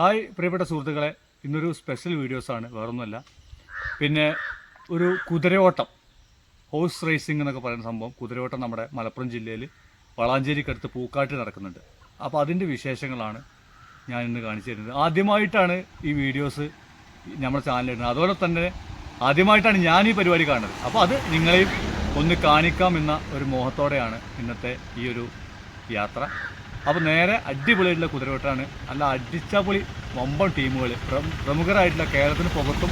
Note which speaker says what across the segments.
Speaker 1: Hi പ്രിയപ്പെട്ട സുഹൃത്തുക്കളെ, ഇന്നൊരു സ്പെഷ്യൽ വീഡിയോസാണ്, വേറൊന്നുമല്ല. പിന്നെ ഒരു കുതിരയോട്ടം, ഹോഴ്സ് റേസിംഗ് എന്നൊക്കെ പറയുന്ന സംഭവം, കുതിരയോട്ടം നമ്മുടെ മലപ്പുറം ജില്ലയിൽ വളാഞ്ചേരിക്കടുത്ത് പൂക്കാട്ടിൽ നടക്കുന്നുണ്ട്. അപ്പോൾ അതിൻ്റെ വിശേഷങ്ങളാണ് ഞാൻ ഇന്ന് കാണിച്ചു തരുന്നത്. ആദ്യമായിട്ടാണ് ഈ വീഡിയോസ് നമ്മുടെ ചാനലിടുന്നത്, അതുപോലെ തന്നെ ആദ്യമായിട്ടാണ് ഞാൻ ഈ പരിപാടി കാണുന്നത്. അപ്പോൾ അത് നിങ്ങളെയും ഒന്ന് കാണിക്കാമെന്ന ഒരു മോഹത്തോടെയാണ് ഇന്നത്തെ ഈ ഒരു യാത്ര. അപ്പോൾ നേരെ അടിപൊളിയായിട്ടുള്ള കുതിരയോട്ടാണ്. നല്ല അടിച്ചപൊളി വമ്പൻ ടീമുകൾ, പ്രമുഖരായിട്ടുള്ള കേരളത്തിന് പുറത്തും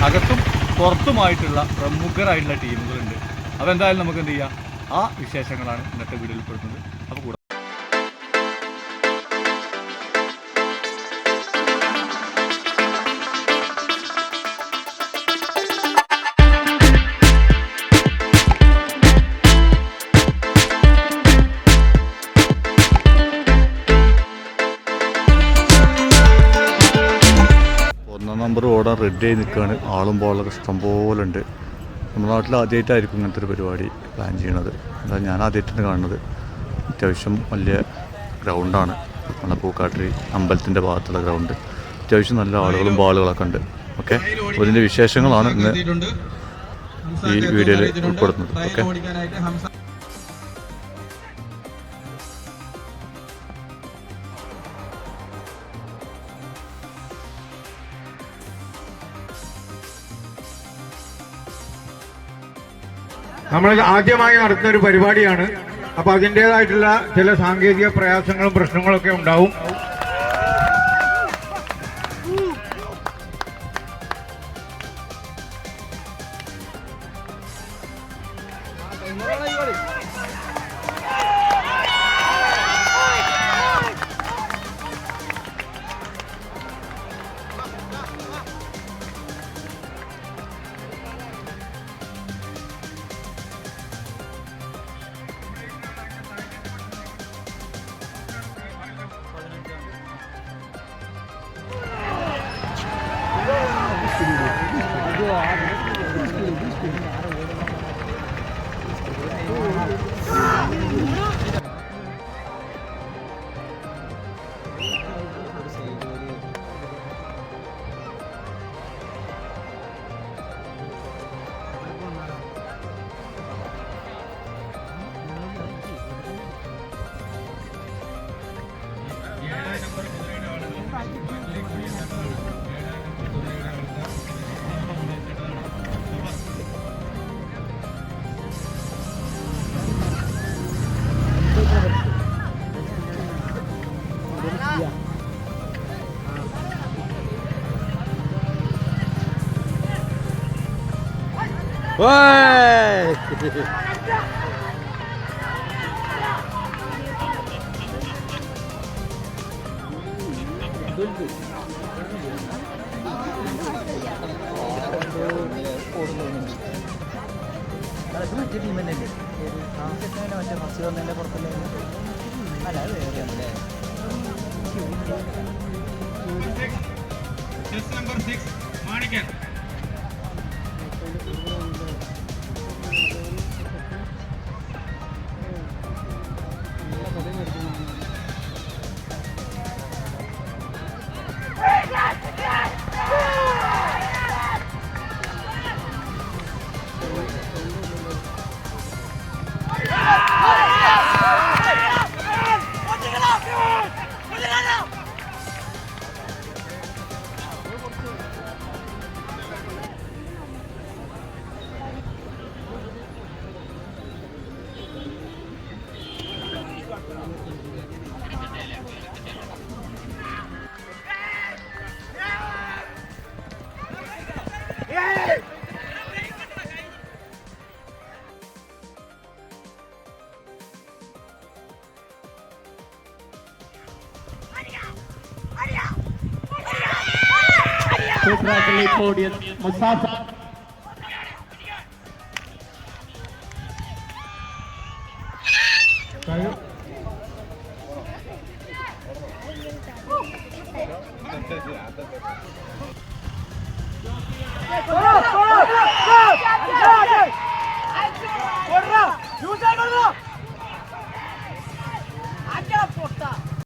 Speaker 1: അകത്തും പുറത്തുമായിട്ടുള്ള പ്രമുഖരായിട്ടുള്ള ടീമുകളുണ്ട്. അപ്പോൾ എന്തായാലും നമുക്ക് എന്ത് ചെയ്യാം, ആ വിശേഷങ്ങളാണ് ഇന്നത്തെ വീഡിയോയിൽ പെടുന്നത്. അപ്പോൾ കൂടെ നമ്പർ ഓടാൻ റെഡി ആയി നിൽക്കുകയാണ്. ആളും ബോളൊക്കെ ഇഷ്ടംപോലെ ഉണ്ട്. നമ്മുടെ നാട്ടിൽ ആദ്യമായിട്ടായിരിക്കും ഇങ്ങനത്തെ ഒരു പരിപാടി പ്ലാൻ ചെയ്യണത്. അതായത് ഞാൻ ആദ്യമായിട്ടാണ് കാണുന്നത്. അത്യാവശ്യം വലിയ ഗ്രൗണ്ടാണ്, നമ്മുടെ പൂക്കാട്ടിരി അമ്പലത്തിൻ്റെ ഭാഗത്തുള്ള ഗ്രൗണ്ട്. അത്യാവശ്യം നല്ല ആളുകളും ബോളുകളൊക്കെ ഉണ്ട്. ഓക്കെ, അപ്പോൾ ഇതിൻ്റെ വിശേഷങ്ങളാണ് ഇന്ന് ഈ വീഡിയോയിൽ ഉൾപ്പെടുന്നത്. ഓക്കെ,
Speaker 2: നമ്മൾ ആദ്യമായി നടത്തുന്ന ഒരു പരിപാടിയാണ്. അപ്പൊ അതിൻ്റെതായിട്ടുള്ള ചില സാങ്കേതിക പ്രയാസങ്ങളും പ്രശ്നങ്ങളൊക്കെ ഉണ്ടാവും.
Speaker 3: മറ്റേ ടീം തന്നെയല്ലേ മറ്റേ ഫസ്റ്റ് വന്നതിൻ്റെ പുറത്തല്ലേ? അല്ല അത് വേറെയാണല്ലേ.
Speaker 2: Number 6 Manikkan.
Speaker 4: Congratulate podium, Mustafa.